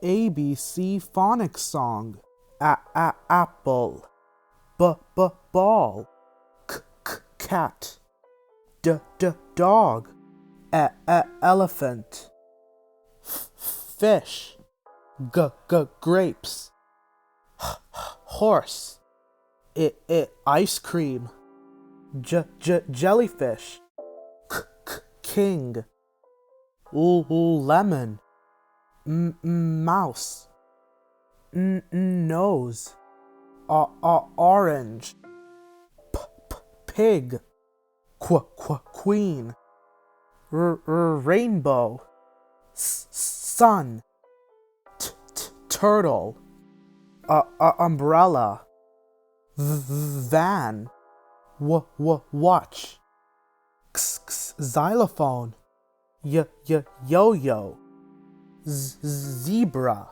ABC Phonics song. Apple. Ball. Cat. Dog. Elephant. Fish. Grapes. Horse. Ice cream. Jellyfish. King. Lemon. Mouse. Nose. Orange. Pig. Queen. Rainbow. Sun. Turtle. Umbrella. Van. Watch. Xylophone. Yo-yo. Zebra.